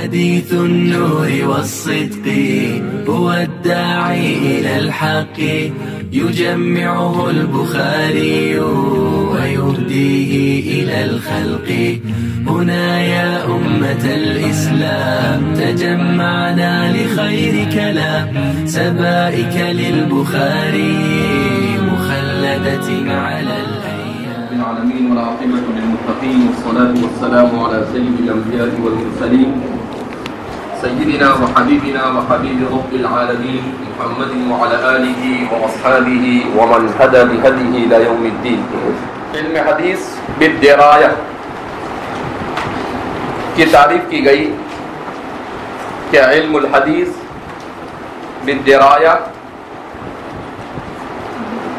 حديث النور والصدق هو الداعي إلى الحق يجمعه البخاري ويهديه إلى الخلق. هنا يا أمة الإسلام تجمعنا لخير كلام سبائك للبخاري مخلدة على الأيام. العالمين والعاقبة للمتقين والصلاة والسلام على سيد الأنبياء والمرسلين سيدنا وحبيبنا وحبيب رب العالمين محمد وعلى آله وأصحابه ومن هدى بهديه إلى يوم الدين. علم حدیث بالدراية کی تعریف کی گئی کہ علم الحدیث بالدراية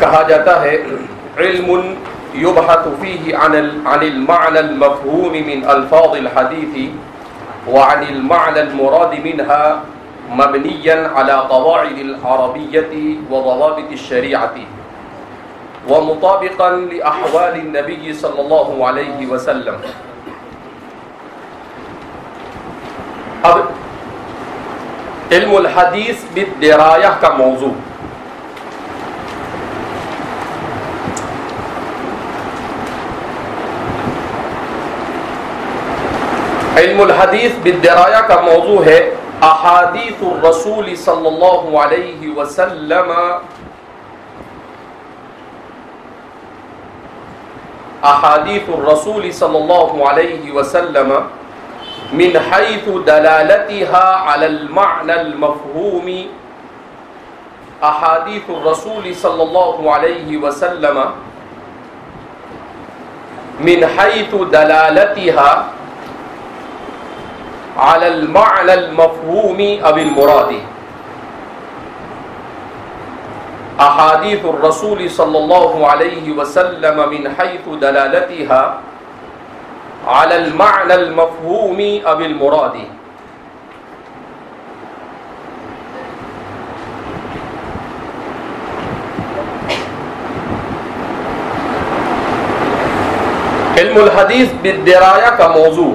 کہا جاتا ہے علم يبحث فيه عن المعنى المفهوم من ألفاظ الحديث وعن المعنى المراد منها مبنيا على قواعد العربية وضوابط الشريعة ومطابقا لأحوال النبي صلى الله عليه وسلم. اب علم الحدیث بالدراية کا موضوع علم الحدیث بالدراية کا موضوع ہے احادیث الرسول صلی اللہ علیہ وسلم احادیث الرسول صلی اللہ علیہ وسلم من حيث دلالتها على المعنى المفهوم. احادیث الرسول صلی اللہ علیہ وسلم من حيث دلالتها على المعنى المفهوم أو المراد. احادیث الرسول صلی اللہ علیہ وسلم من حيث دلالتها على المعنى المفهوم أو المراد. علم الحدیث بالدراية کا موضوع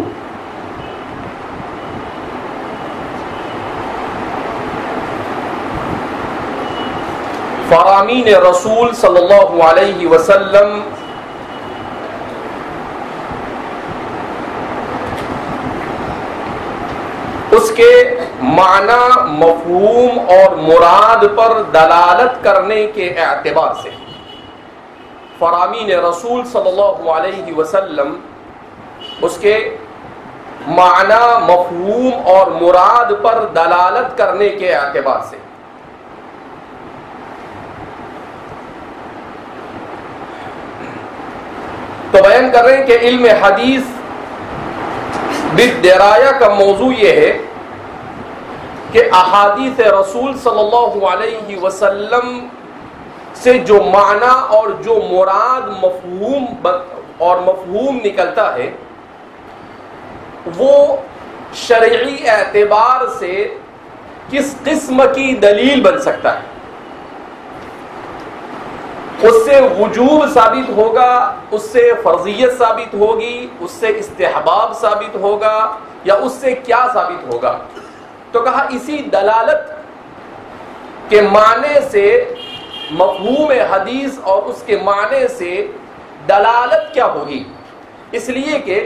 فرامین رسول صلی اللہ علیہ وسلم اس کے معنی مفہوم اور مراد پر دلالت کرنے کے اعتبار سے. فرامین رسول صلی اللہ علیہ وسلم اس کے معنی مفہوم اور مراد پر دلالت کرنے کے اعتبار سے. تو بیان کر رہے ہیں کہ علم حدیث بالدراية کا موضوع یہ ہے کہ احادیث رسول صلی اللہ علیہ وسلم سے جو معنی اور جو مراد مفہوم نکلتا ہے وہ شرعی اعتبار سے کس قسم کی دلیل بن سکتا ہے. اس سے وجوب ثابت ہوگا, اس سے فرضیت ثابت ہوگی, اس سے استحباب ثابت ہوگا, یا اس سے کیا ثابت ہوگا. تو کہا اسی دلالت کے معنی سے مفہوم حدیث اور اس کے معنی سے دلالت کیا ہوگی. اس لیے کہ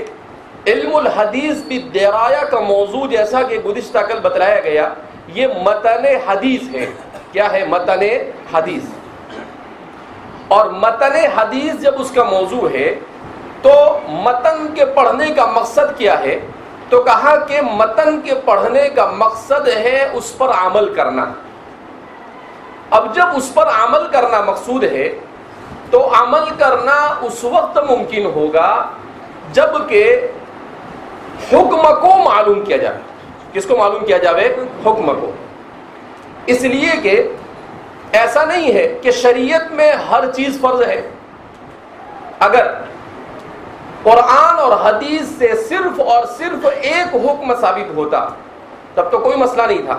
علم الحدیث بالدراية کا موضوع جیسا کہ گزشتہ کل بتلایا گیا یہ متن حدیث ہے. کیا ہے متن حدیث؟ اور متن حدیث جب اس کا موضوع ہے تو متن کے پڑھنے کا مقصد کیا ہے؟ تو کہا کہ متن کے پڑھنے کا مقصد ہے اس پر عمل کرنا. اب جب اس پر عمل کرنا مقصود ہے تو عمل کرنا اس وقت ممکن ہوگا جب کہ حکم کو معلوم کیا جائے. کس کو معلوم کیا جائے؟ حکم کو. اس لیے کہ ایسا نہیں ہے کہ شریعت میں ہر چیز فرض ہے. اگر قرآن اور حدیث سے صرف اور صرف ایک حکم ثابت ہوتا تب تو کوئی مسئلہ نہیں تھا.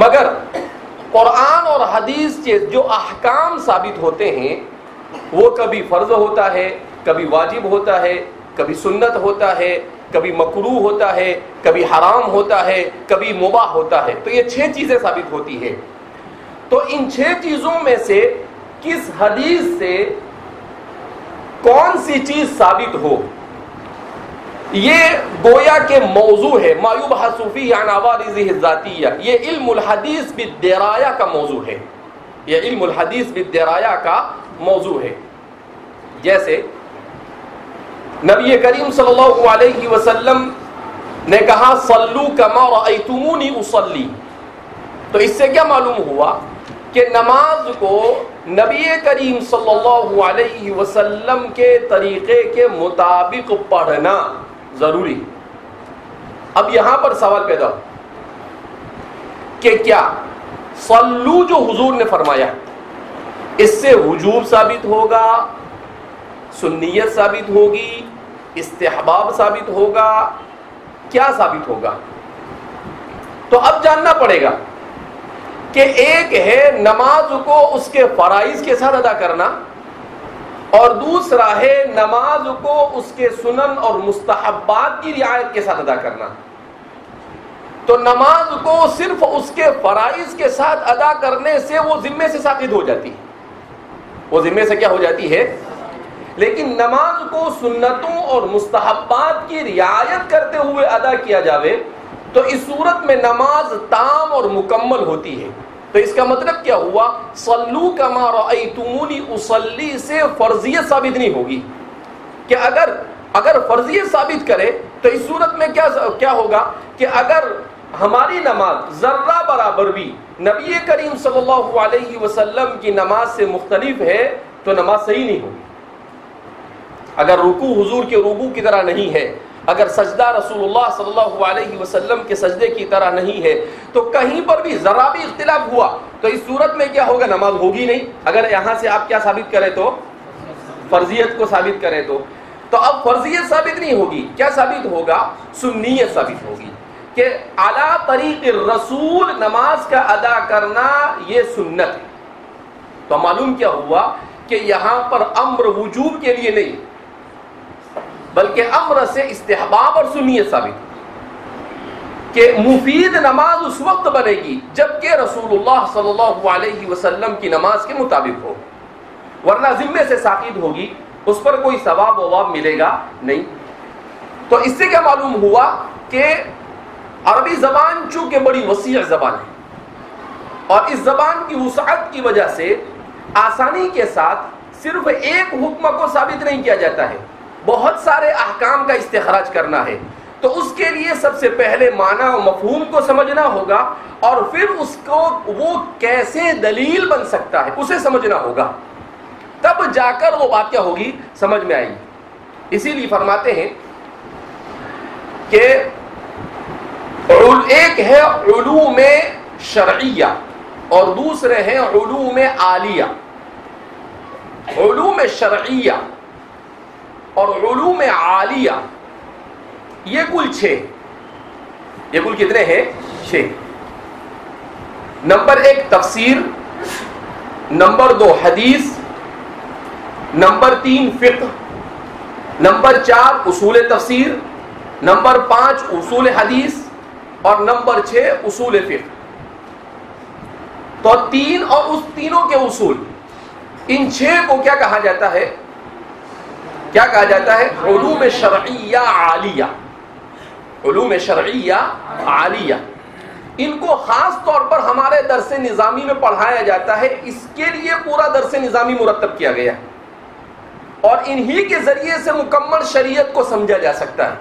مگر قرآن اور حدیث کے جو احکام ثابت ہوتے ہیں وہ کبھی فرض ہوتا ہے, کبھی واجب ہوتا ہے, کبھی سنت ہوتا ہے, کبھی مکروہ ہوتا ہے، کبھی حرام ہوتا ہے، کبھی مباح ہوتا ہے. تو یہ 6 چیزیں ثابت ہوتی ہے. تو ان 6 چیزوں میں سے کس حدیث سے کون سی چیز ثابت ہو، یہ گویا کے موضوع ہے. ما یبحث فیہ عن عوارضہ الذاتیہ، یہ علم الحدیث بالدرایا کا موضوع ہے. یہ علم الحدیث بالدرایا کا موضوع ہے. جیسے نبی کریم صلی اللہ علیہ وسلم نے کہا صلو کما رأیتمونی اصلی. تو اس سے کیا معلوم ہوا کہ نماز کو نبی کریم صلی اللہ علیہ وسلم کے طریقے کے مطابق پڑھنا ضروری. اب یہاں پر سوال پیدا ہو کہ کیا صلو جو حضور نے فرمایا اس سے وجوب ثابت ہوگا، سنیت ثابت ہوگی، استحباب ثابت ہوگا، کیا ثابت ہوگا؟ تو اب جاننا پڑے گا کہ ایک ہے نماز کو اس کے فرائض کے ساتھ ادا کرنا، اور دوسرا ہے نماز کو اس کے سنن اور مستحبات کی رعایت کے ساتھ ادا کرنا. تو نماز کو صرف اس کے فرائض کے ساتھ ادا کرنے سے وہ ذمے سے ساقط ہو جاتی ہے، وہ ذمے سے کیا ہو جاتی ہے. لیکن نماز کو سنتوں اور مستحبات کی رعایت کرتے ہوئے ادا کیا جاوے تو اس صورت میں نماز تام اور مکمل ہوتی ہے. تو اس کا مطلب کیا ہوا؟ صلو کما رأیتمونی اصلی سے فرضیت ثابت نہیں ہوگی. کہ اگر فرضیت ثابت کرے تو اس صورت میں کیا ہوگا کہ اگر ہماری نماز ذرہ برابر بھی نبی کریم صلی اللہ علیہ وسلم کی نماز سے مختلف ہے تو نماز صحیح نہیں ہوگی. اگر رکوع حضور کے رکوع کی طرح نہیں ہے، اگر سجدہ رسول اللہ صلی اللہ علیہ وسلم کے سجدے کی طرح نہیں ہے، تو کہیں پر بھی ذرا بھی اختلاف ہوا تو اس صورت میں کیا ہوگا؟ نماز ہوگی نہیں. اگر یہاں سے آپ کیا ثابت کریں تو فرضیت کو ثابت کریں تو اب فرضیت ثابت نہیں ہوگی، کیا ثابت ہوگا؟ سنیت ثابت ہوگی کہ اعلیٰ طریق الرسول نماز کا ادا کرنا یہ سنت ہے. تو معلوم کیا ہوا کہ یہاں پر امر وجوب کے لیے نہیں بلکہ امر سے استحباب اور سنیت ثابت کہ مفید نماز اس وقت بنے گی جبکہ رسول اللہ صلی اللہ علیہ وسلم کی نماز کے مطابق ہو، ورنہ ذمے سے ساقط ہوگی، اس پر کوئی ثواب وواب ملے گا نہیں. تو اس سے کیا معلوم ہوا کہ عربی زبان چونکہ بڑی وسیع زبان ہے اور اس زبان کی وسعت کی وجہ سے آسانی کے ساتھ صرف ایک حکم کو ثابت نہیں کیا جاتا ہے، بہت سارے احکام کا استخراج کرنا ہے. تو اس کے لیے سب سے پہلے معنی و مفہوم کو سمجھنا ہوگا اور پھر اس کو وہ کیسے دلیل بن سکتا ہے اسے سمجھنا ہوگا، تب جا کر وہ بات کیا ہوگی؟ سمجھ میں آئے گی. اسی لیے فرماتے ہیں کہ ایک ہے علوم شرعیہ اور دوسرے ہیں علوم عالیہ. علوم شرعیہ اور علوم عالیہ یہ کل 6، یہ کل کتنے ہیں؟ 6. نمبر 1 تفسیر، نمبر 2 حدیث، نمبر 3 فقہ، نمبر 4 اصول تفسیر، نمبر 5 اصول حدیث اور نمبر 6 اصول فقہ. تو 3 اور اس تینوں کے اصول، ان 6 کو کیا کہا جاتا ہے؟ کیا کہا جاتا ہے؟ علوم شرعیہ عالیہ. علوم شرعیہ عالیہ، ان کو خاص طور پر ہمارے درس نظامی میں پڑھایا جاتا ہے. اس کے لیے پورا درس نظامی مرتب کیا گیا اور انہی کے ذریعے سے مکمل شریعت کو سمجھا جا سکتا ہے.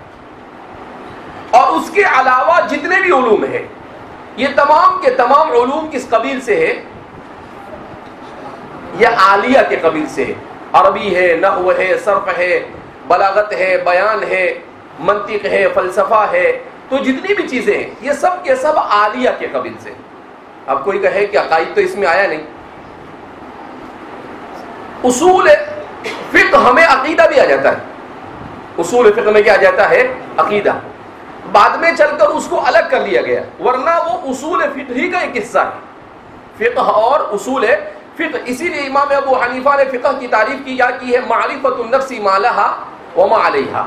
اور اس کے علاوہ جتنے بھی علوم ہیں یہ تمام کے تمام علوم کس قبیل سے ہے؟ یہ عالیہ کے قبیل سے ہے. عربی ہے، نحو ہے، صرف ہے، بلاغت ہے، بیان ہے، منطق ہے، فلسفہ ہے. تو جتنی بھی چیزیں ہیں یہ سب کے سب عالیہ کے قبیل سے. اب کوئی کہے کہ عقائد تو اس میں آیا نہیں. اصول فقہ ہمیں عقیدہ بھی آ جاتا ہے. اصول فقہ میں کیا آ جاتا ہے؟ عقیدہ. بعد میں چل کر اس کو الگ کر لیا گیا، ورنہ وہ اصول فقہی کا ایک حصہ ہے، فقہ اور اصول فقہ. اسی لیے امام ابو حنیفہ نے فقہ کی تعریف کی ہے معرفت النفس ما لها وما علیہا.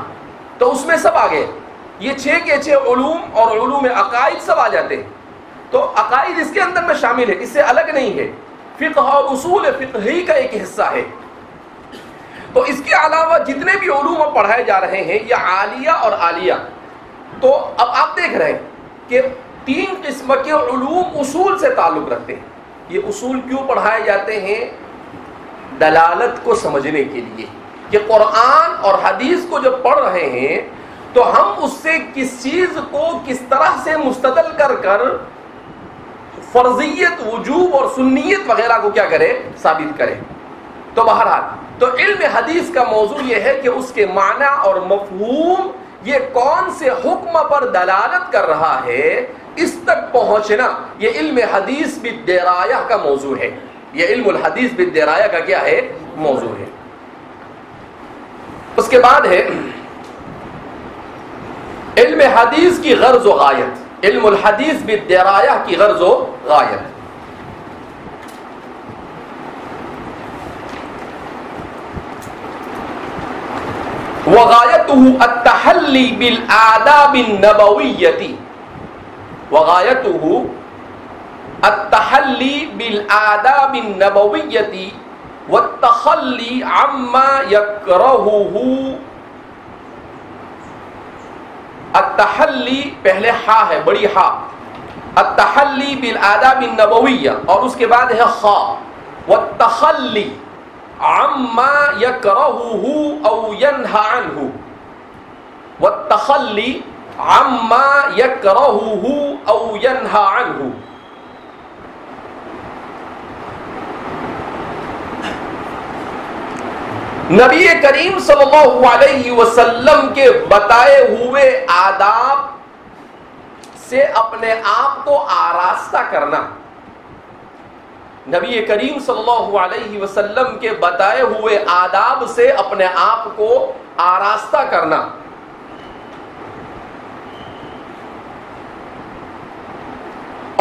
تو اس میں سب آ گئے، یہ 6 کے 6 علوم اور علوم عقائد سب آ جاتے ہیں. تو عقائد اس کے اندر میں شامل ہے، اس سے الگ نہیں ہے. فقہ اور اصول فقہی کا ایک حصہ ہے. تو اس کے علاوہ جتنے بھی علوم اب پڑھائے جا رہے ہیں یہ عالیہ اور عالیہ. تو اب آپ دیکھ رہے ہیں کہ 3 قسم کے علوم اصول سے تعلق رکھتے ہیں. یہ اصول کیوں پڑھائے جاتے ہیں؟ دلالت کو سمجھنے کے لیے کہ قرآن اور حدیث کو جب پڑھ رہے ہیں تو ہم اس سے کس چیز کو کس طرح سے مستدل کر کر فرضیت، وجوب اور سنیت وغیرہ کو کیا کرے، ثابت کرے. تو بہرحال تو علم حدیث کا موضوع یہ ہے کہ اس کے معنی اور مفہوم یہ کون سے حکم پر دلالت کر رہا ہے، اس تک پہنچنا یہ علم حدیث بالدراية کا موضوع ہے. یہ علم الحدیث بالدراية کا کیا ہے، موضوع ہے. اس کے بعد ہے علم حدیث کی غرض و غایت. علم الحدیث بالدراية کی غرض و غایت. وغایته التحلی بالآداب النبویة. وغایته التحلی بالآداب النبویة والتخلی عما یکرہہ. التحلی پہلے ہا ہے، بڑی ہا. التحلی بالآداب النبویہ اور اس کے بعد ہے خا. والتخلی عما یکرہہ او ینہا عنہ. والتخلی عما یکرہہ او ینہا عنہ. نبی کریم صلی اللہ علیہ وسلم کے بتائے ہوئے آداب سے اپنے آپ کو آراستہ کرنا. نبی کریم صلی اللہ علیہ وسلم کے بتائے ہوئے آداب سے اپنے آپ کو آراستہ کرنا.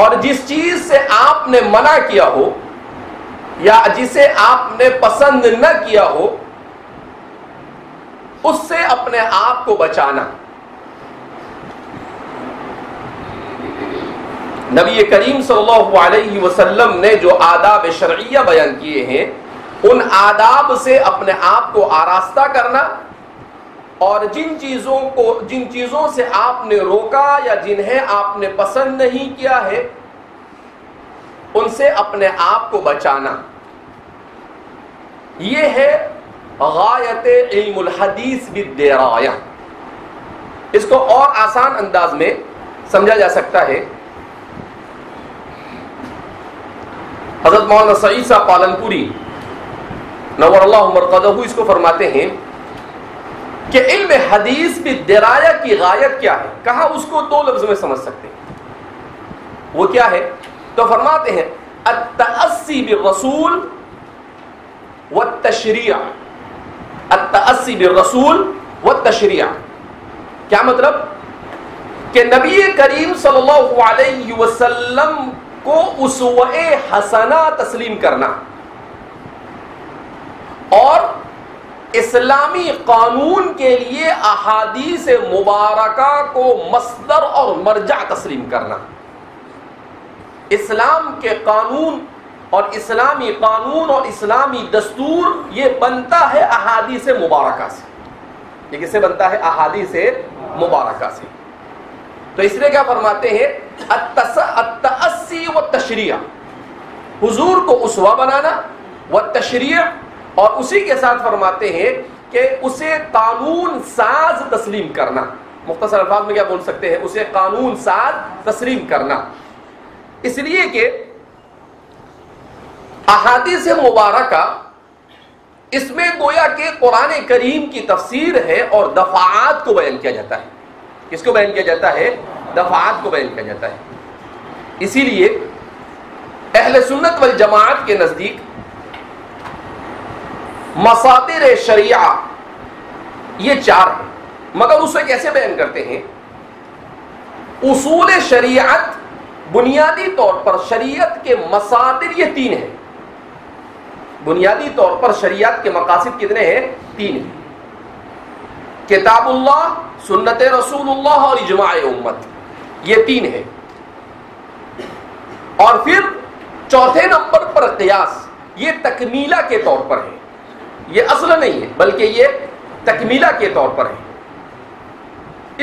اور جس چیز سے آپ نے منع کیا ہو یا جسے آپ نے پسند نہ کیا ہو اس سے اپنے آپ کو بچانا. نبی کریم صلی اللہ علیہ وسلم نے جو آداب شرعیہ بیان کیے ہیں ان آداب سے اپنے آپ کو آراستہ کرنا، اور جن چیزوں سے آپ نے روکا یا جنہیں آپ نے پسند نہیں کیا ہے ان سے اپنے آپ کو بچانا. یہ ہے غایت علم الحدیث بالدراية. اس کو اور آسان انداز میں سمجھا جا سکتا ہے. حضرت مولانا سعید صاحب پالنپوری نور اللہ مرقدہ اس کو فرماتے ہیں کہ علم حدیث بالدراية کی غایت کیا ہے. کہاں اس کو 2 لفظ میں سمجھ سکتے ہیں. وہ کیا ہے؟ تو فرماتے ہیں التأسی بالرسول والتشریع. التأسی بالرسول والتشریع کیا مطلب؟ کہ نبی کریم صلی اللہ علیہ وسلم کو اسوہ حسنہ تسلیم کرنا اور اسلامی قانون کے لیے احادیث مبارکہ کو مصدر اور مرجع تسلیم کرنا. اسلام کے قانون اور اسلامی قانون اور اسلامی دستور یہ بنتا ہے احادیث مبارکہ سے. یہ کس سے بنتا ہے؟ احادیث مبارکہ سے. تو اس لیے کیا فرماتے ہیں؟ التأسی والتشریع، حضور کو اسوہ بنانا، والتشریع اور اسی کے ساتھ فرماتے ہیں کہ اسے قانون ساز تسلیم کرنا. مختصر الفاظ میں کیا بول سکتے ہیں؟ اسے قانون ساز تسلیم کرنا. اس لیے کہ احادیث مبارکہ اس میں گویا کہ قرآن کریم کی تفسیر ہے اور دفعات کو بیان کیا جاتا ہے. کس کو بیان کیا جاتا ہے؟ دفعات کو بیان کیا جاتا ہے. اسی لیے اہل سنت والجماعت کے نزدیک مصادر شریعہ یہ 4 ہیں، مگر اسے کیسے بیان کرتے ہیں؟ اصول شریعت بنیادی طور پر شریعت کے مصادر یہ 3 ہیں. بنیادی طور پر شریعت کے مقاصد کتنے ہیں؟ 3 ہیں. کتاب اللہ، سنت رسول اللہ اور اجماع امت، یہ تین ہے. اور پھر چوتھے نمبر پر قیاس، یہ تکمیلہ کے طور پر ہے، یہ اصل نہیں ہے بلکہ یہ تکمیلہ کے طور پر ہے.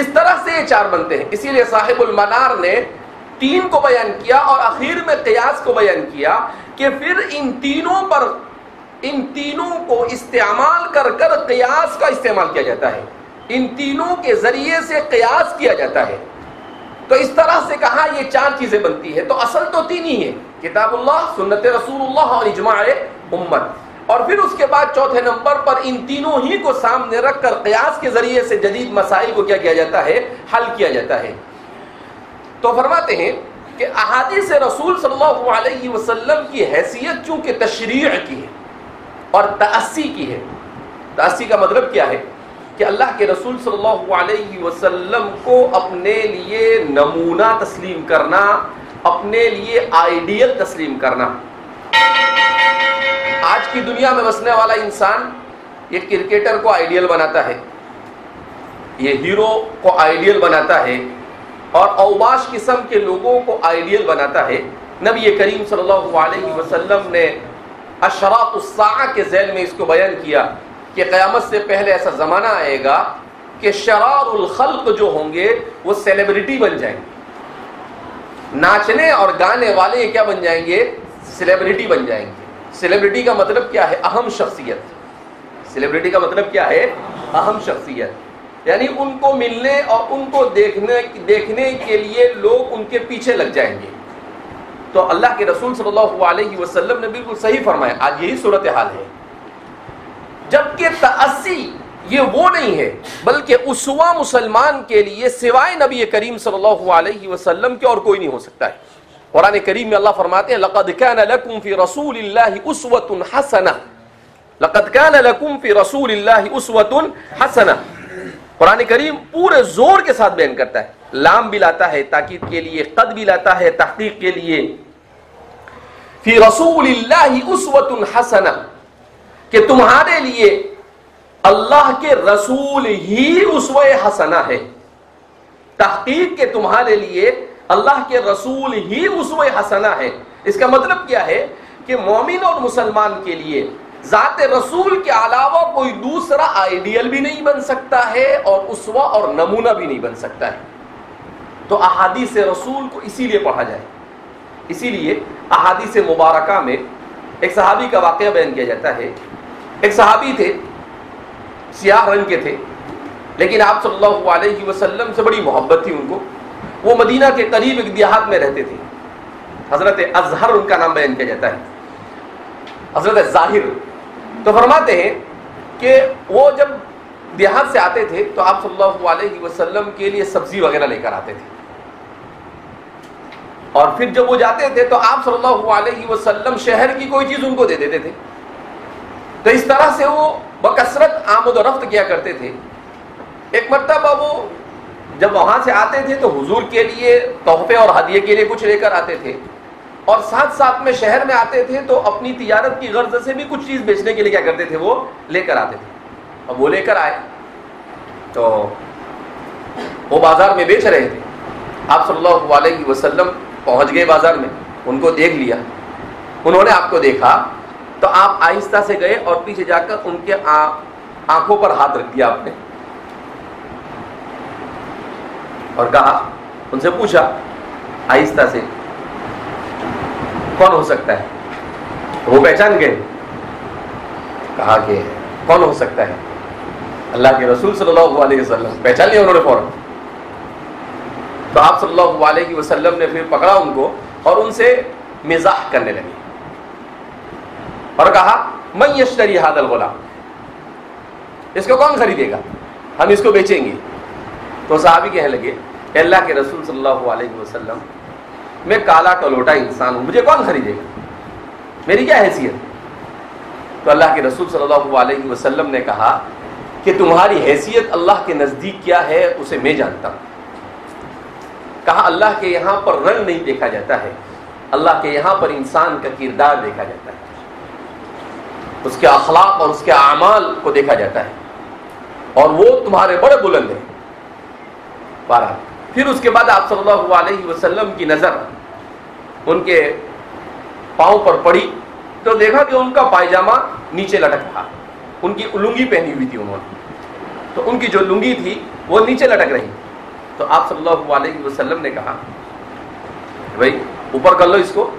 اس طرح سے یہ چار بنتے ہیں. اسی لیے صاحب المنار نے تین کو بیان کیا اور اخیر میں قیاس کو بیان کیا کہ پھر ان تینوں کو استعمال کر کر قیاس کا استعمال کیا جاتا ہے، ان تینوں کے ذریعے سے قیاس کیا جاتا ہے. تو اس طرح سے کہا یہ چار چیزیں بنتی ہے. تو اصل تو تین ہی ہے، کتاب اللہ، سنت رسول اللہ اور اجماع امت. اور پھر اس کے بعد چوتھے نمبر پر ان تینوں ہی کو سامنے رکھ کر قیاس کے ذریعے سے جدید مسائل کو کیا کیا جاتا ہے، حل کیا جاتا ہے. تو فرماتے ہیں کہ احادیث رسول صلی اللہ علیہ وسلم کی حیثیت چونکہ تشریع کی ہے اور تأسی کی ہے. تأسی کا مطلب کیا ہے کہ اللہ کے رسول صلی اللہ علیہ وسلم کو اپنے لیے نمونہ تسلیم کرنا، اپنے لیے آئیڈیل تسلیم کرنا. آج کی دنیا میں بسنے والا انسان یہ کرکٹر کو آئیڈیل بناتا ہے، یہ ہیرو کو آئیڈیل بناتا ہے اور اوباش قسم کے لوگوں کو آئیڈیل بناتا ہے. نبی کریم صلی اللہ علیہ وسلم نے اشراط الساعہ کے ذیل میں اس کو بیان کیا کہ قیامت سے پہلے ایسا زمانہ آئے گا کہ شرار الخلق جو ہوں گے وہ سیلیبریٹی بن جائیں گے، ناچنے اور گانے والے کیا بن جائیں گے، سیلیبریٹی بن جائیں گے. سیلیبریٹی کا مطلب کیا ہے، اہم شخصیت. سیلیبریٹی کا مطلب کیا ہے، اہم شخصیت، یعنی ان کو ملنے اور ان کو دیکھنے کے لیے لوگ ان کے پیچھے لگ جائیں گے. تو اللہ کے رسول صلی اللہ علیہ وسلم نے بالکل صحیح فرمایا، آج یہی صورتحال ہے. جبکہ تأسی یہ وہ نہیں ہے بلکہ اسوہ مسلمان کے لیے سوائے نبی کریم صلی اللہ علیہ وسلم کے اور کوئی نہیں ہو سکتا ہے. قرآن کریم میں اللہ فرماتے ہیں لقد كان لكم في رسول الله اسوة حسنة، لقد كان لكم في رسول الله اسوة حسنة. قرآن کریم پورے زور کے ساتھ بیان کرتا ہے، لام بھی لاتا ہے تاکید کے لیے، قد بھی لاتا ہے تحقیق کے لیے. فی رسول اللہ اسوة حسنہ، کہ تمہارے لیے اللہ کے رسول ہی اسوہ حسنہ ہے. تحقیق کے تمہارے لیے اللہ کے رسول ہی اسوہ حسنہ ہے. اس کا مطلب کیا ہے کہ مومن اور مسلمان کے لیے ذات رسول کے علاوہ کوئی دوسرا آئیڈیل بھی نہیں بن سکتا ہے اور اسوہ اور نمونہ بھی نہیں بن سکتا ہے. تو احادیث رسول کو اسی لیے پڑھا جائے. اسی لیے احادیث مبارکہ میں ایک صحابی کا واقعہ بیان کیا جاتا ہے. ایک صحابی تھے، سیاہ رنگ کے تھے، لیکن آپ صلی اللہ علیہ وسلم سے بڑی محبت تھی ان کو. وہ مدینہ کے قریب ایک دیہات میں رہتے تھے. حضرت اظہر ان کا نام بیان کیا جاتا ہے، حضرت ظاہر. تو فرماتے ہیں کہ وہ جب دیہات سے آتے تھے تو آپ صلی اللہ علیہ وسلم کے لیے سبزی وغیرہ لے کر آتے تھے، اور پھر جب وہ جاتے تھے تو آپ صلی اللہ علیہ وسلم شہر کی کوئی چیز ان کو دے دیتے تھے. تو اس طرح سے وہ بکثرت آمد و رفت کیا کرتے تھے. ایک مرتبہ وہ جب وہاں سے آتے تھے تو حضور کے لیے تحفے اور ہدیے کے لیے کچھ لے کر آتے تھے، اور ساتھ ساتھ میں شہر میں آتے تھے تو اپنی تجارت کی غرض سے بھی کچھ چیز بیچنے کے لیے کیا کرتے تھے، وہ لے کر آتے تھے. اب وہ لے کر آئے تو وہ بازار میں بیچ رہے تھے. آپ صلی اللہ علیہ وسلم پہنچ گئے بازار میں، ان کو دیکھ لیا. انہوں نے آپ کو دیکھا تو آپ آہستہ سے گئے اور پیچھے جا کر ان کے آنکھوں پر ہاتھ رکھ دیا آپ نے اور کہا، ان سے پوچھا آہستہ سے، کون ہو سکتا ہے؟ وہ پہچان گئے. کہا کہ کون ہو سکتا ہے؟ اللہ کے رسول صلی اللہ علیہ وسلم. پہچان لیا انہوں نے فوراً. تو آپ صلی اللہ علیہ وسلم نے پھر پکڑا ان کو اور ان سے مزاح کرنے لگے اور کہا، من یشتری ھذا الغلام، اس کو کون خریدے گا، ہم اس کو بیچیں گے. تو صحابی کہنے لگے، اے اللہ کے رسول صلی اللہ علیہ وسلم، میں کالا کلوٹا انسان ہوں، مجھے کون خریدے گا، میری کیا حیثیت؟ تو اللہ کے رسول صلی اللہ علیہ وسلم نے کہا کہ تمہاری حیثیت اللہ کے نزدیک کیا ہے اسے میں جانتا ہوں. کہا اللہ کے یہاں پر رنگ نہیں دیکھا جاتا ہے، اللہ کے یہاں پر انسان کا کردار دیکھا جاتا ہے، اس کے اخلاق اور اس کے اعمال کو دیکھا جاتا ہے. اور وہ تمہارے بڑے بلند ہیں. بہرحال پھر اس کے بعد آپ صلی اللہ علیہ وسلم کی نظر ان کے پاؤں پر پڑی تو دیکھا کہ ان کا پائجامہ نیچے لٹک رہا. ان کی لنگی پہنی ہوئی تھی انہوں نے, تو ان کی جو لنگی تھی وہ نیچے لٹک رہی. تو آپ صلی اللہ علیہ وسلم نے کہا بھائی اوپر کر لو اس کو,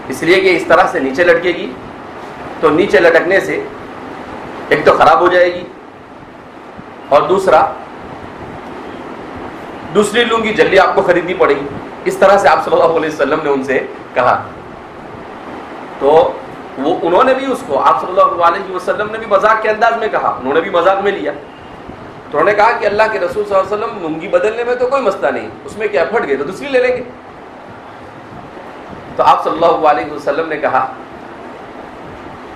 اس لیے کہ اس طرح سے نیچے لٹکے گی تو نیچے لٹکنے سے ایک تو خراب ہو جائے گی, اور دوسری لنگی جلدی آپ کو خریدنی پڑے گی. اس طرح سے آپ صلی اللہ علیہ وسلم نے ان سے کہا. تو وہ انہوں نے بھی اس کو, آپ صلی اللہ علیہ وسلم نے بھی مذاق کے انداز میں کہا, انہوں نے بھی مذاق میں لیا. تو انہوں نے کہا کہ اللہ کے رسول صلی اللہ علیہ وسلم لنگی بدلنے میں تو کوئی مسئلہ نہیں, اس میں کیا پھٹ گئے تو دوسری لے لیں گے. تو آپ صلی اللہ علیہ وسلم نے کہا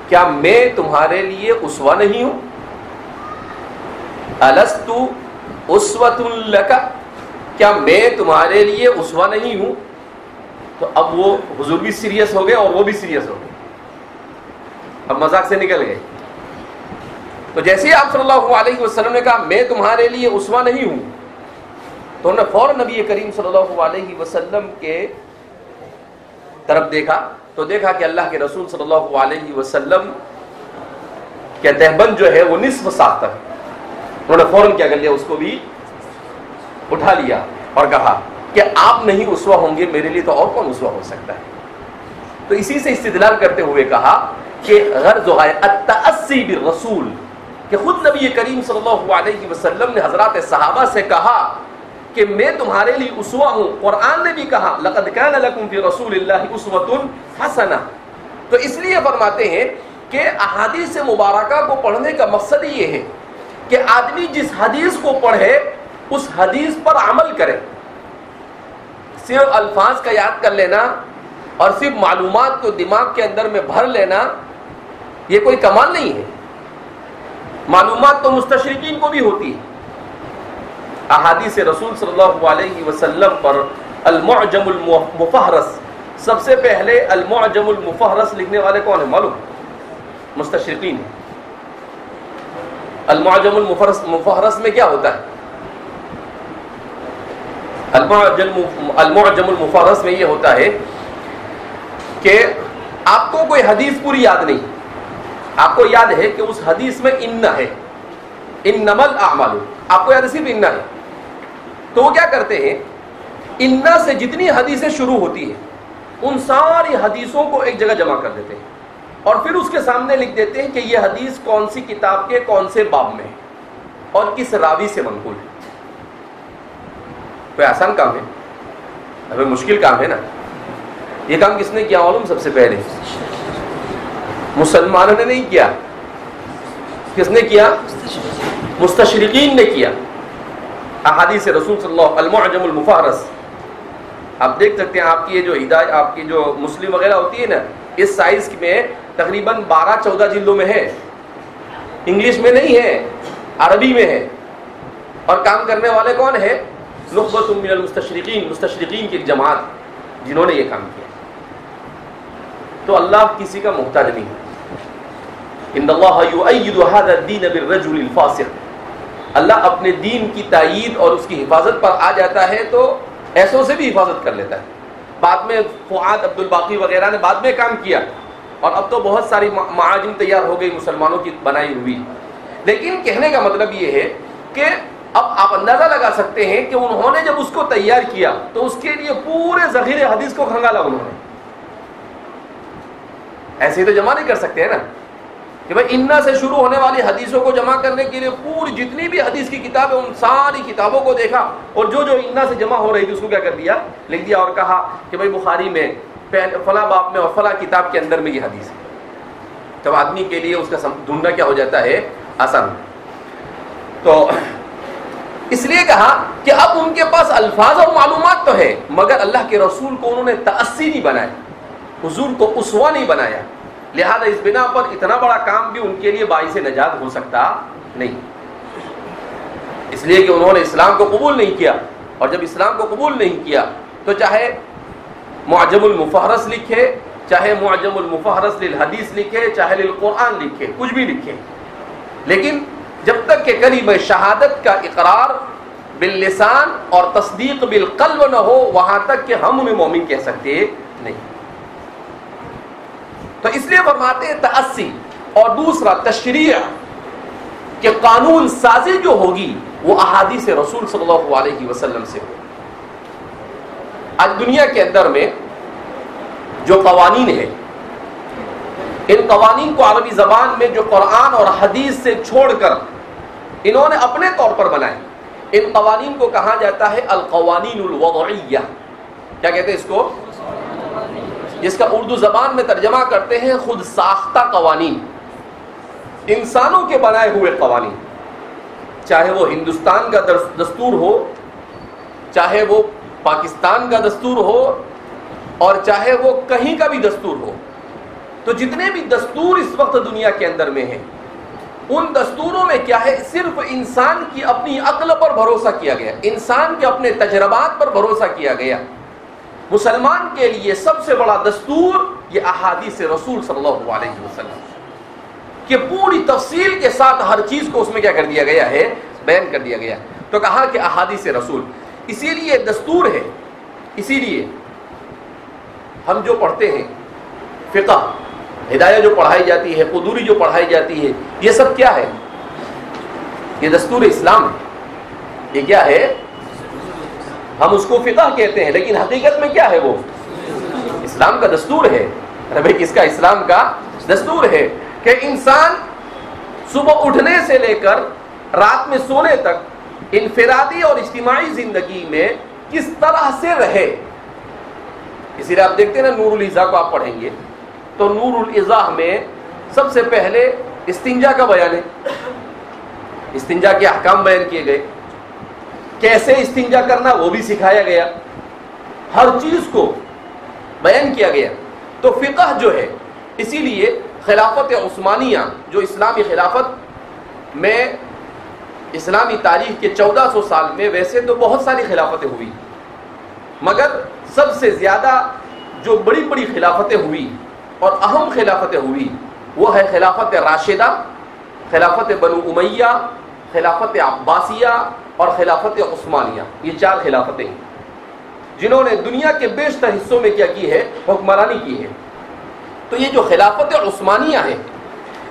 کیا میں تمہارے لیے اسوہ نہیں ہوں؟ الست اسوۃ لک, کیا میں تمہارے لیے اسوہ نہیں ہوں؟ تو اب وہ حضور بھی سیریس ہو گئے اور وہ بھی سیریس ہو گئے, اب مذاق سے نکل گئے. تو جیسے ہی آپ صلی اللہ علیہ وسلم نے کہا میں تمہارے لیے اسوہ نہیں ہوں, تو انہوں نے فوراً نبی کریم صلی اللہ علیہ وسلم کے طرف دیکھا تو دیکھا کہ اللہ کے رسول صلی اللہ علیہ وسلم کا تہبند جو ہے وہ نصف ساق تک. انہوں نے فوراً کیا کر لیا, اس کو بھی اٹھا لیا اور کہا کہ آپ نہیں اسوہ ہوں گے میرے لیے تو اور کون اسوہ ہو سکتا ہے. تو اسی سے استدلال کرتے ہوئے کہا کہ غرض ہے التأسی بالرسول, کہ خود نبی کریم صلی اللہ علیہ وسلم نے حضرات صحابہ سے کہا کہ میں تمہارے لیے اسوہ ہوں. قرآن نے بھی کہا لقد کان لکم فی رسول اللہ اسوۃ حسنہ. تو اس لیے فرماتے ہیں کہ احادیث مبارکہ کو پڑھنے کا مقصد یہ ہے کہ آدمی جس حدیث کو پڑھے اس حدیث پر عمل کرے. صرف الفاظ کا یاد کر لینا اور صرف معلومات کو دماغ کے اندر میں بھر لینا یہ کوئی کمال نہیں ہے. معلومات تو مستشرقین کو بھی ہوتی ہے. احادیث رسول صلی اللہ علیہ وسلم پر المعجم المفہرس, سب سے پہلے المعجم المفہرس لکھنے والے کون ہیں معلوم؟ مستشرقین ہیں. المعجم المفہرس میں کیا ہوتا ہے؟ المعجم المفہرس میں یہ ہوتا ہے کہ آپ کو کوئی حدیث پوری یاد نہیں, آپ کو یاد ہے کہ اس حدیث میں ان ہے, انما الاعمال, آپ کو یاد صرف ان ہے. تو وہ کیا کرتے ہیں, ان سے جتنی حدیثیں شروع ہوتی ہیں ان ساری حدیثوں کو ایک جگہ جمع کر دیتے ہیں اور پھر اس کے سامنے لکھ دیتے ہیں کہ یہ حدیث کون سی کتاب کے کون سے باب میں ہے اور کس راوی سے منقول ہے. کوئی آسان کام ہے؟ ابھی مشکل کام ہے نا. یہ کام کس نے کیا معلوم؟ سب سے پہلے مسلمانوں نے نہیں کیا. کس نے کیا؟ مستشرقین نے کیا. احادیث رسول صلی اللہ المعجم المفہرس آپ دیکھ سکتے ہیں. آپ کی یہ جو ہدایت آپ کی جو مسلم وغیرہ ہوتی ہے نا, اس سائز میں تقریباً 12-14 جلدوں میں ہے. انگلش میں نہیں ہے, عربی میں ہے. اور کام کرنے والے کون ہے؟ نخبۃ من المستشرقین, مستشرقین کی جماعت جنہوں نے یہ کام کیا. تو اللہ کسی کا محتاج نہیں ہے. ان اللہ یؤید هذا الدین بالرجل الفاسق, اللہ اپنے دین کی تائید اور اس کی حفاظت پر آ جاتا ہے تو ایسوں سے بھی حفاظت کر لیتا ہے. بعد میں فؤاد عبد الباقی وغیرہ نے بعد میں کام کیا اور اب تو بہت ساری معاجم تیار ہو گئی مسلمانوں کی بنائی ہوئی. لیکن کہنے کا مطلب یہ ہے کہ اب آپ اندازہ لگا سکتے ہیں کہ انہوں نے جب اس کو تیار کیا تو اس کے لیے پورے ذخیرے حدیث کو کھنگالا انہوں نے. ایسے ہی تو جمع نہیں کر سکتے ہیں نا کہ بھائی انا سے شروع ہونے والی حدیثوں کو جمع کرنے کے لیے پوری جتنی بھی حدیث کی کتاب ہے ان ساری کتابوں کو دیکھا اور جو انا سے جمع ہو رہی تھی اس کو کیا کر دیا, لکھ دیا اور کہا کہ بھائی بخاری میں فلاں باب میں اور فلاں کتاب کے اندر میں یہ حدیث ہے. تب آدمی کے لیے اس کا ڈھونڈنا کیا ہو جاتا ہے, آسان. تو اس لیے کہا کہ اب ان کے پاس الفاظ اور معلومات تو ہے مگر اللہ کے رسول کو انہوں نے تأسی نہیں بنایا, حضور کو اسوہ نہیں بنایا. لہذا اس بنا پر اتنا بڑا کام بھی ان کے لیے باعث نجات ہو سکتا نہیں, اس لیے کہ انہوں نے اسلام کو قبول نہیں کیا. اور جب اسلام کو قبول نہیں کیا تو چاہے معجم المفہرس لکھے, چاہے معجم المفہرس للحدیث لکھے, چاہے للقرآن لکھے, کچھ بھی لکھے, لیکن جب تک کہ کلمہ شہادت کا اقرار باللسان اور تصدیق بالقلب نہ ہو وہاں تک کہ ہم انہیں مومن کہہ سکتے نہیں. تو اس لیے فرماتے ہیں تأسی. اور دوسرا تشریع کہ قانون سازی جو ہوگی وہ احادیث رسول صلی اللہ علیہ وسلم سے ہو. آج دنیا کے اندر میں جو قوانین ہیں ان قوانین کو عربی زبان میں جو قرآن اور حدیث سے چھوڑ کر انہوں نے اپنے طور پر بنائے ان قوانین کو کہا جاتا ہے القوانین الوضعیہ. کیا کہتے ہیں اس کو؟ جس کا اردو زبان میں ترجمہ کرتے ہیں خود ساختہ قوانین. انسانوں کے بنائے ہوئے قوانین, چاہے وہ ہندوستان کا دستور ہو, چاہے وہ پاکستان کا دستور ہو, اور چاہے وہ کہیں کا بھی دستور ہو. تو جتنے بھی دستور اس وقت دنیا کے اندر میں ہیں ان دستوروں میں کیا ہے, صرف انسان کی اپنی عقل پر بھروسہ کیا گیا, انسان کے اپنے تجربات پر بھروسہ کیا گیا. مسلمان کے لیے سب سے بڑا دستور یہ احادیث رسول صلی اللہ علیہ وسلم کہ پوری تفصیل کے ساتھ ہر چیز کو اس میں کیا کر دیا گیا ہے, بیان کر دیا گیا. تو کہا کہ احادیث رسول اسی لیے دستور ہے. اسی لیے ہم جو پڑھتے ہیں فقہ, ہدایہ جو پڑھائی جاتی ہے, قدوری جو پڑھائی جاتی ہے, یہ سب کیا ہے؟ یہ دستور اسلام ہے. یہ کیا ہے؟ ہم اس کو فقہ کہتے ہیں لیکن حقیقت میں کیا ہے؟ وہ اسلام کا دستور ہے. ارے بھائی کس کا؟ اسلام کا دستور ہے کہ انسان صبح اٹھنے سے لے کر رات میں سونے تک انفرادی اور اجتماعی زندگی میں کس طرح سے رہے. اسی لیے آپ دیکھتے ہیں نا نور الازا کو آپ پڑھیں گے تو نور الازا میں سب سے پہلے استنجا کا بیان ہے, استنجا کے احکام بیان کیے گئے, کیسے استنجا کرنا وہ بھی سکھایا گیا, ہر چیز کو بیان کیا گیا. تو فقہ جو ہے, اسی لیے خلافت عثمانیہ جو اسلامی خلافت میں اسلامی تاریخ کے 1400 سال میں, ویسے تو بہت ساری خلافتیں ہوئی مگر سب سے زیادہ جو بڑی بڑی خلافتیں ہوئی اور اہم خلافتیں ہوئی وہ ہے خلافت راشدہ, خلافت بنو امیہ, خلافت عباسیہ اور خلافت عثمانیہ. یہ 4 خلافتیں ہیں جنہوں نے دنیا کے بیشتر حصوں میں کیا کی ہے؟ حکمرانی کی ہے. تو یہ جو خلافت عثمانیہ ہے,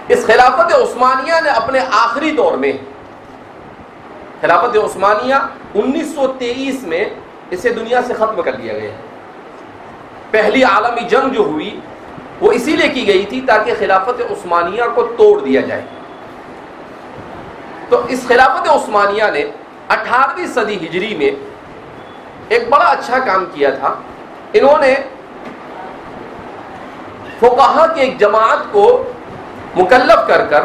اس خلافت عثمانیہ نے اپنے آخری دور میں, خلافت عثمانیہ 1923 میں اسے دنیا سے ختم کر دیا گیا. پہلی عالمی جنگ جو ہوئی وہ اسی لیے کی گئی تھی تاکہ خلافت عثمانیہ کو توڑ دیا جائے. تو اس خلافت عثمانیہ نے 18ویں صدی ہجری میں ایک بڑا اچھا کام کیا تھا. انہوں نے فقہا کی ایک جماعت کو مکلف کر کر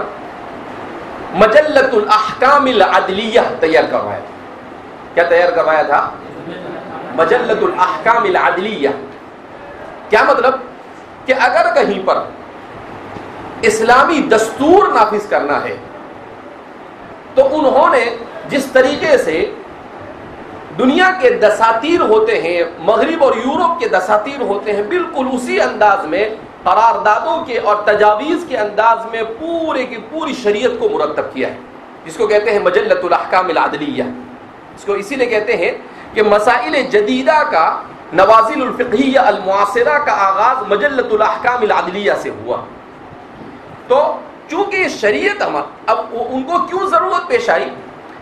مجلۃ الاحکام العدلیہ تیار کروایا. کیا تیار کروایا تھا؟ مجلۃ الاحکام العدلیہ. کیا مطلب؟ کہ اگر کہیں پر اسلامی دستور نافذ کرنا ہے تو انہوں نے جس طریقے سے دنیا کے دساتیر ہوتے ہیں, مغرب اور یورپ کے دساتیر ہوتے ہیں, بالکل اسی انداز میں قراردادوں کے اور تجاویز کے انداز میں پورے کی پوری شریعت کو مرتب کیا ہے, جس کو کہتے ہیں مجلۃ الاحکام العدلیہ. اس کو اسی لیے کہتے ہیں کہ مسائل جدیدہ کا, نوازل الفقہیہ المعاصرہ کا آغاز مجلۃ الاحکام العدلیہ سے ہوا. تو چونکہ شریعت اب ان کو کیوں ضرورت پیش آئی؟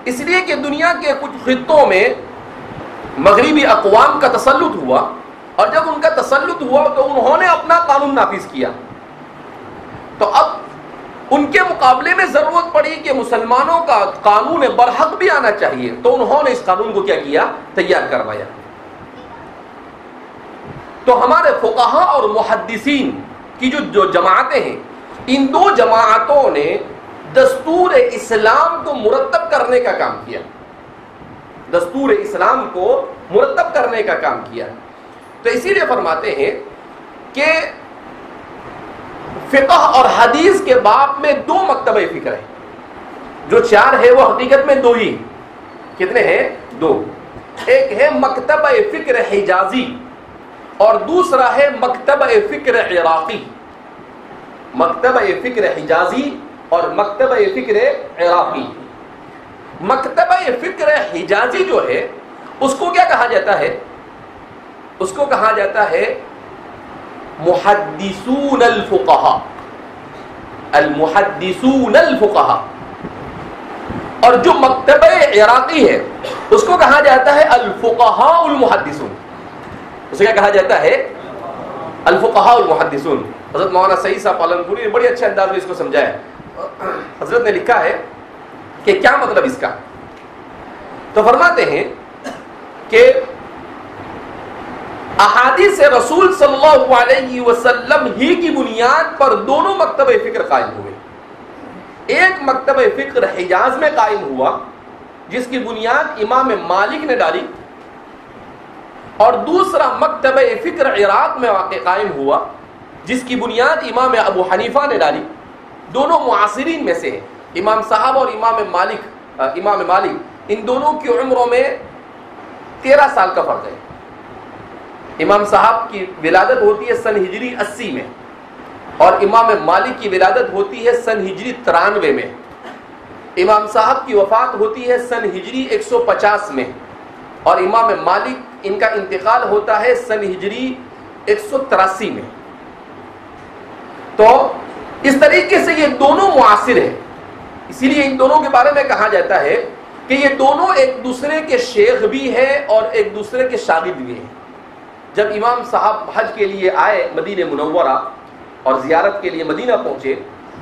اس لیے کہ دنیا کے کچھ خطوں میں مغربی اقوام کا تسلط ہوا, اور جب ان کا تسلط ہوا تو انہوں نے اپنا قانون نافذ کیا. تو اب ان کے مقابلے میں ضرورت پڑی کہ مسلمانوں کا قانون برحق بھی آنا چاہیے, تو انہوں نے اس قانون کو کیا کیا؟ تیار کروایا. تو ہمارے فقہا اور محدثین کی جو جماعتیں ہیں, ان 2 جماعتوں نے دستور اسلام کو مرتب کرنے کا کام کیا, دستور اسلام کو مرتب کرنے کا کام کیا. تو اسی لیے فرماتے ہیں کہ فقہ اور حدیث کے باب میں 2 مکتبہ فکر ہیں. جو 4 ہے وہ حقیقت میں 2 ہی. کتنے ہیں؟ 2. ایک ہے مکتبہ فکر حجازی اور دوسرا ہے مکتبہ فکر عراقی. مکتبہ فکر حجازی اور مکتبہ فکر عراقی. مکتبہ فکر حجازی جو ہے اس کو کیا کہا جاتا ہے؟ اس کو کہا جاتا ہے محدثون الفقہاء. المحدثون الفقہاء. اور جو مکتبہ عراقی ہے اس کو کہا جاتا ہے الفقہاء المحدثون. اسے کیا کہا جاتا ہے؟ الفقہاء المحدثون. حضرت مولانا سعید صاحب پالنپوری نے بڑے اچھے انداز میں اس کو سمجھایا. حضرت نے لکھا ہے کہ کیا مطلب اس کا؟ تو فرماتے ہیں کہ احادیث رسول صلی اللہ علیہ وسلم ہی کی بنیاد پر دونوں مکتبہ فکر قائم ہوئے. ایک مکتبہ فکر حجاز میں قائم ہوا جس کی بنیاد امام مالک نے ڈالی، اور دوسرا مکتبہ فکر عراق میں واقع قائم ہوا جس کی بنیاد امام ابو حنیفہ نے ڈالی. دونوں معاصرین میں سے ہیں. امام صاحب اور امام مالک ان دونوں کی عمروں میں 13 سال کا فرق ہے. امام صاحب کی ولادت ہوتی ہے سن ہجری 80 میں، اور امام مالک کی ولادت ہوتی ہے سن ہجری 93 میں. امام صاحب کی وفات ہوتی ہے سن ہجری 150 میں، اور امام مالک ان کا انتقال ہوتا ہے سن ہجری 183 میں. تو اس طریقے سے یہ دونوں معاصر ہیں. اسی لیے ان دونوں کے بارے میں کہا جاتا ہے کہ یہ دونوں ایک دوسرے کے شیخ بھی ہیں اور ایک دوسرے کے شاگرد بھی ہیں. جب امام صاحب حج کے لیے آئے مدینہ منورہ اور زیارت کے لیے مدینہ پہنچے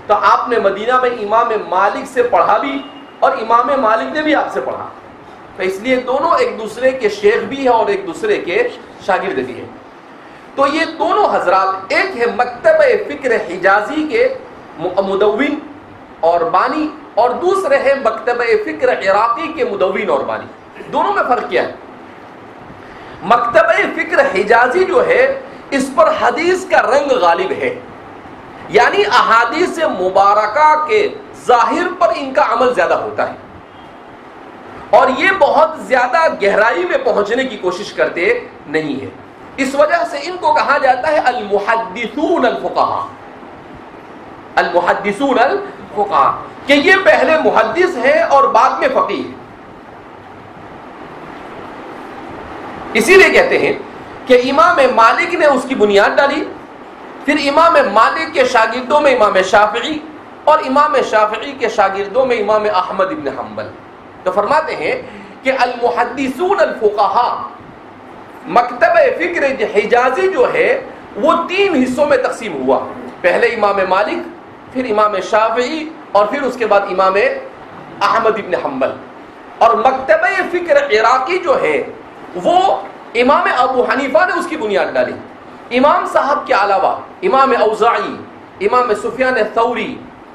تو آپ نے مدینہ میں امام مالک سے پڑھا بھی اور امام مالک نے بھی آپ سے پڑھا. تو اس لیے دونوں ایک دوسرے کے شیخ بھی ہیں اور ایک دوسرے کے شاگرد بھی ہیں. تو یہ دونوں حضرات، ایک ہے مکتبہ فکر حجازی کے مدون اور بانی، اور دوسرے ہے مکتبہ فکر عراقی کے مدون اور بانی. دونوں میں فرق کیا ہے؟ مکتبہ فکر حجازی جو ہے اس پر حدیث کا رنگ غالب ہے، یعنی احادیث مبارکہ کے ظاہر پر ان کا عمل زیادہ ہوتا ہے، اور یہ بہت زیادہ گہرائی میں پہنچنے کی کوشش کرتے نہیں ہے. اس وجہ سے ان کو کہا جاتا ہے المحدثون الفقہاء. المحدثون الفقہاء کہ یہ پہلے محدث ہیں اور بعد میں فقیہ. اسی لیے کہتے ہیں کہ امام مالک نے اس کی بنیاد ڈالی، پھر امام مالک کے شاگردوں میں امام شافعی، اور امام شافعی کے شاگردوں میں امام احمد ابن حنبل. تو فرماتے ہیں کہ المحدثون الفقہاء مکتبہ فکر حجازی جو ہے وہ 3 حصوں میں تقسیم ہوا. پہلے امام مالک، پھر امام شافعی، اور پھر اس کے بعد امام احمد ابن حنبل. اور مکتبہ فکر عراقی جو ہے وہ امام ابو حنیفہ نے اس کی بنیاد ڈالی. امام صاحب کے علاوہ امام اوزاعی، امام سفیان ثوری،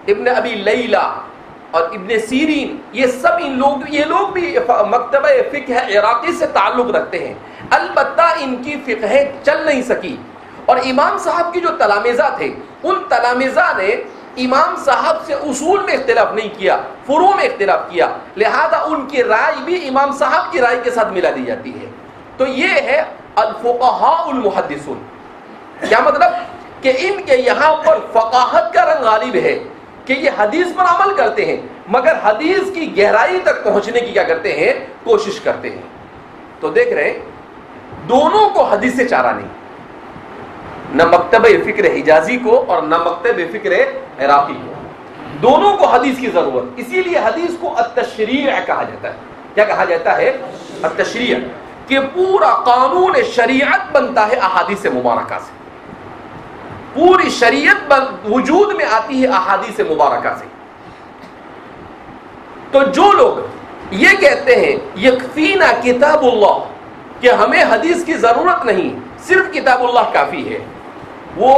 ابن ابی لیلہ اور ابن سیرین، یہ لوگ بھی مکتبہ فقہ عراقی سے تعلق رکھتے ہیں. البتہ ان کی فقہ چل نہیں سکی، اور امام صاحب کی جو تلامذہ تھے ان تلامذہ نے امام صاحب سے اصول میں اختلاف نہیں کیا، فروع میں اختلاف کیا، لہذا ان کی رائے بھی امام صاحب کی رائے کے ساتھ ملا دی جاتی ہے. تو یہ ہے الفقہاء المحدثون. کیا مطلب؟ کہ ان کے یہاں پر فقاہت کا رنگ غالب ہے کہ یہ حدیث پر عمل کرتے ہیں مگر حدیث کی گہرائی تک پہنچنے کی کیا کرتے ہیں؟ کوشش کرتے ہیں. تو دیکھ رہے ہیں دونوں کو حدیث سے چارہ نہیں، نہ مکتبہ فکر حجازی کو اور نہ مکتبہ فکر عراقی کو. دونوں کو حدیث کی ضرورت. اسی لیے حدیث کو التشریع کہا جاتا ہے. کیا کہا جاتا ہے؟ التشریع. کہ پورا قانون شریعت بنتا ہے احادیث مبارکہ سے. پوری شریعت وجود میں آتی ہے احادیث مبارکہ سے. تو جو لوگ یہ کہتے ہیں یکفینا کتاب اللہ، کہ ہمیں حدیث کی ضرورت نہیں، صرف کتاب اللہ کافی ہے، وہ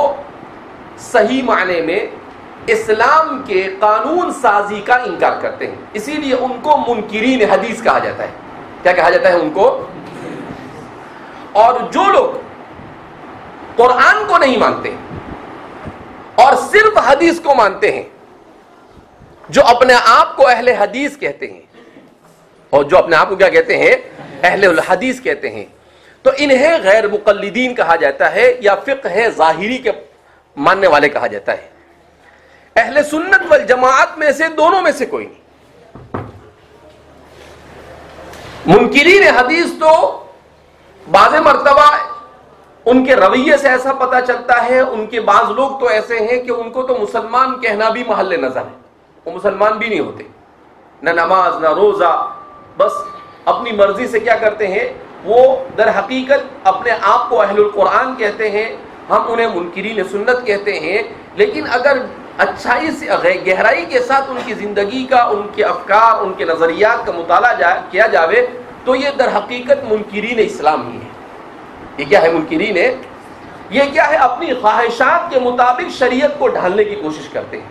صحیح معنی میں اسلام کے قانون سازی کا انکار کرتے ہیں. اسی لیے ان کو منکرین حدیث کہا جاتا ہے. کیا کہا جاتا ہے ان کو؟ اور جو لوگ قرآن کو نہیں مانتے اور صرف حدیث کو مانتے ہیں، جو اپنے آپ کو اہل حدیث کہتے ہیں، اور جو اپنے آپ کو کیا کہتے ہیں؟ اہل الحدیث کہتے ہیں، تو انہیں غیر مقلدین کہا جاتا ہے، یا فقہ ظاہری کے ماننے والے کہا جاتا ہے. اہل سنت والجماعت میں سے دونوں میں سے کوئی نہیں. منکرین حدیث تو بعض مرتبہ ان کے رویے سے ایسا پتہ چلتا ہے، ان کے بعض لوگ تو ایسے ہیں کہ ان کو تو مسلمان کہنا بھی محل نظر ہے، وہ مسلمان بھی نہیں ہوتے، نہ نماز نہ روزہ، بس اپنی مرضی سے کیا کرتے ہیں، وہ در حقیقت اپنے آپ کو اہل القرآن کہتے ہیں، ہم انہیں منکرین سنت کہتے ہیں. لیکن اگر اچھائی سے گہرائی کے ساتھ ان کی زندگی کا، ان کے افکار، ان کے نظریات کا مطالعہ کیا جاوے تو یہ در حقیقت منکرین اسلام ہی ہے. یہ کیا ہے منکرین ہے؟ یہ کیا ہے؟ اپنی خواہشات کے مطابق شریعت کو ڈھالنے کی کوشش کرتے ہیں.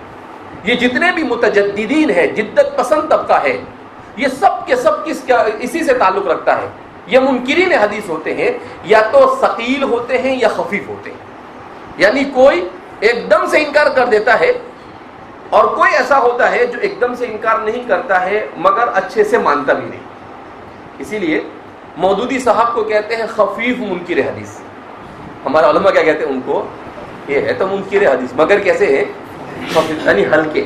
یہ جتنے بھی متجددین ہیں، جدت پسند طبقہ ہے، یہ سب کے سب اسی سے تعلق رکھتا ہے. یہ منکرین حدیث ہوتے ہیں، یا تو ثقیل ہوتے ہیں یا خفیف ہوتے ہیں. یعنی کوئی ایک دم سے انکار کر دیتا ہے، اور کوئی ایسا ہوتا ہے جو ایک دم سے انکار نہیں کرتا ہے مگر اچھے سے مانتا بھی نہیں. اسی لیے مودودی صاحب کو کہتے ہیں خفیف منکر حدیث. ہمارے علماء کیا کہتے ہیں ان کو؟ یہ ہے تو منکر حدیث، مگر کیسے ہے؟ خفیف، یعنی ہلکے،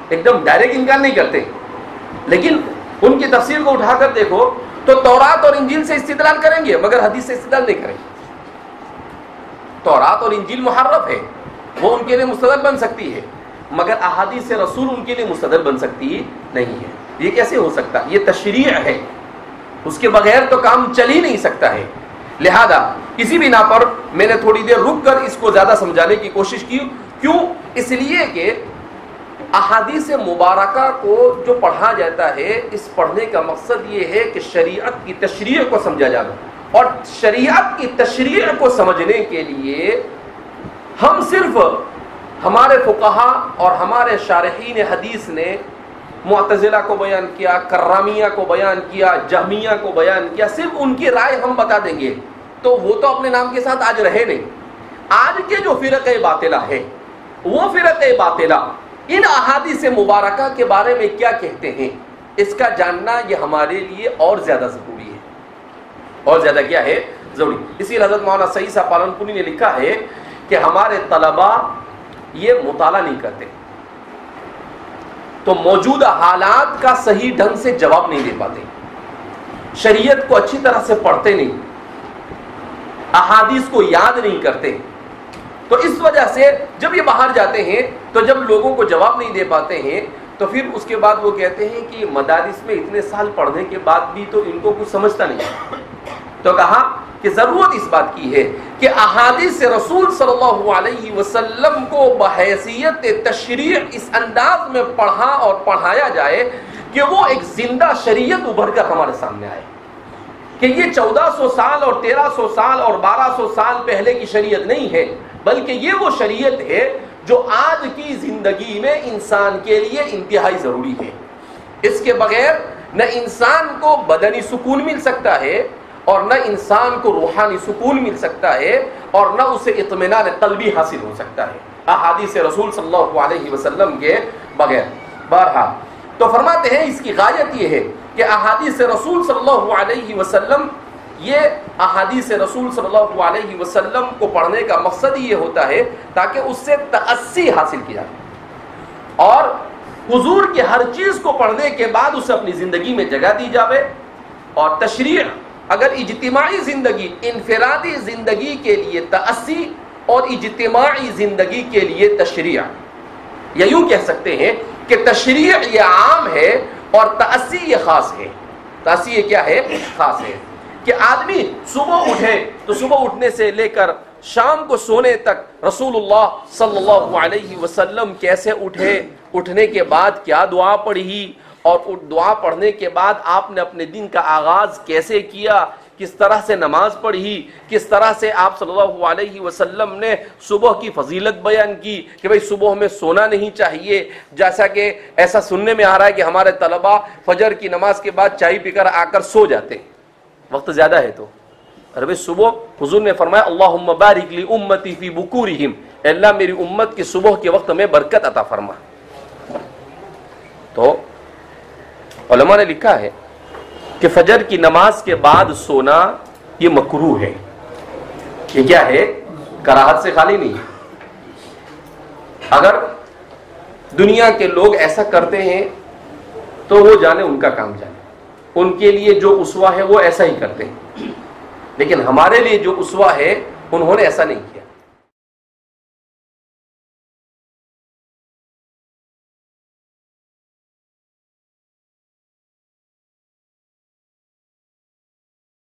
ایک دم ڈائریکٹ انکار نہیں کرتے. لیکن ان کی تفسیر کو اٹھا کر دیکھو تو تورات اور انجیل سے استدلال کریں گے مگر حدیث سے استدلال نہیں کریں گے. تورات اور انجیل محرف ہے، وہ ان کے لیے مستدل بن سکتی ہے، مگر احادیث رسول ان کے لیے مستدل بن سکتی نہیں ہے. یہ کیسے ہو سکتا؟ یہ تشریع ہے، اس کے بغیر تو کام چل ہی نہیں سکتا ہے. لہذا کسی بنا پر میں نے تھوڑی دیر رک کر اس کو زیادہ سمجھانے کی کوشش کی. کیوں؟ اس لیے کہ احادیث مبارکہ کو جو پڑھا جاتا ہے، اس پڑھنے کا مقصد یہ ہے کہ شریعت کی تشریع کو سمجھا جانا، اور شریعت کی تشریع کو سمجھنے کے لیے ہم صرف ہمارے فقہا اور ہمارے شارحین حدیث نے معتزلہ کو بیان کیا، کرامیہ کو بیان کیا، جہمیہ کو بیان کیا، صرف ان کی رائے ہم بتا دیں گے تو وہ تو اپنے نام کے ساتھ آج رہے نہیں. آج کے جو فرقہ باطلہ ہے، وہ فرقہ باطلہ ان احادیث مبارکہ کے بارے میں کیا کہتے ہیں، اس کا جاننا یہ ہمارے لیے اور زیادہ ضروری ہے. اور زیادہ کیا ہے؟ ضروری. اسی حضرت مولانا سعید صاحب پالنپوری نے لکھا ہے کہ ہمارے طلباء یہ مطالعہ نہیں کرتے، تو موجودہ حالات کا صحیح ڈھنگ سے جواب نہیں دے پاتے، شریعت کو اچھی طرح سے پڑھتے نہیں، احادیث کو یاد نہیں کرتے. تو اس وجہ سے جب یہ باہر جاتے ہیں تو جب لوگوں کو جواب نہیں دے پاتے ہیں تو پھر اس کے بعد وہ کہتے ہیں کہ مدارس میں اتنے سال پڑھنے کے بعد بھی تو ان کو کچھ سمجھتا نہیں. تو کہا کہ ضرورت اس بات کی ہے کہ احادیث رسول صلی اللہ علیہ وسلم کو بحیثیت تشریع اس انداز میں پڑھا اور پڑھایا جائے کہ وہ ایک زندہ شریعت ابھر کر ہمارے سامنے آئے، کہ یہ 1400 سال اور 1300 سال اور 1200 سال پہلے کی شریعت نہیں ہے، بلکہ یہ وہ شریعت ہے جو آج کی زندگی میں انسان کے لیے انتہائی ضروری ہے. اس کے بغیر نہ انسان کو بدنی سکون مل سکتا ہے، اور نہ انسان کو روحانی سکون مل سکتا ہے، اور نہ اسے اطمینان قلبی حاصل ہو سکتا ہے احادیث رسول صلی اللہ علیہ وسلم کے بغیر. بہرحال تو فرماتے ہیں اس کی غایت یہ ہے کہ احادیث رسول صلی اللہ علیہ وسلم، یہ احادیث رسول صلی اللہ علیہ وسلم کو پڑھنے کا مقصد یہ ہوتا ہے تاکہ اس سے تأسی حاصل کیا جائے، اور حضور کے ہر چیز کو پڑھنے کے بعد اسے اپنی زندگی میں جگہ دی جاوے. اور تشریع اگر اجتماعی زندگی، انفرادی زندگی کے لیے تأسی اور اجتماعی زندگی کے لیے تشریع، یا یوں کہہ سکتے ہیں کہ تشریع یہ عام ہے اور تأسی یہ خاص ہے. تأسی یہ کیا ہے؟ خاص ہے. کہ آدمی صبح اٹھے تو صبح اٹھنے سے لے کر شام کو سونے تک رسول اللہ صلی اللہ علیہ وسلم کیسے اٹھے، اٹھنے کے بعد کیا دعا پڑھی، اور دعا پڑھنے کے بعد آپ نے اپنے دن کا آغاز کیسے کیا، کس طرح سے نماز پڑھی، کس طرح سے آپ صلی اللہ علیہ وسلم نے صبح کی فضیلت بیان کی کہ بھئی صبح میں سونا نہیں چاہیے. جیسا کہ ایسا سننے میں آ رہا ہے کہ ہمارے طلباء فجر کی نماز کے بعد چائے پی کر آ کر سو جاتے ہیں، وقت زیادہ ہے تو. ارے بھئی صبح حضور نے فرمایا اللہم بارک لی امتی فی بکورہم، اے اللہ میری امت کی صبح کے وقت میں برکت عطا فرما. تو علماء نے لکھا ہے کہ فجر کی نماز کے بعد سونا یہ مکروہ ہے. یہ کیا ہے؟ کراہت سے خالی نہیں. اگر دنیا کے لوگ ایسا کرتے ہیں تو وہ جانے ان کا کام جانے، ان کے لیے جو اسوہ ہے وہ ایسا ہی کرتے ہیں، لیکن ہمارے لیے جو اسوہ ہے انہوں نے ایسا نہیں کیا۔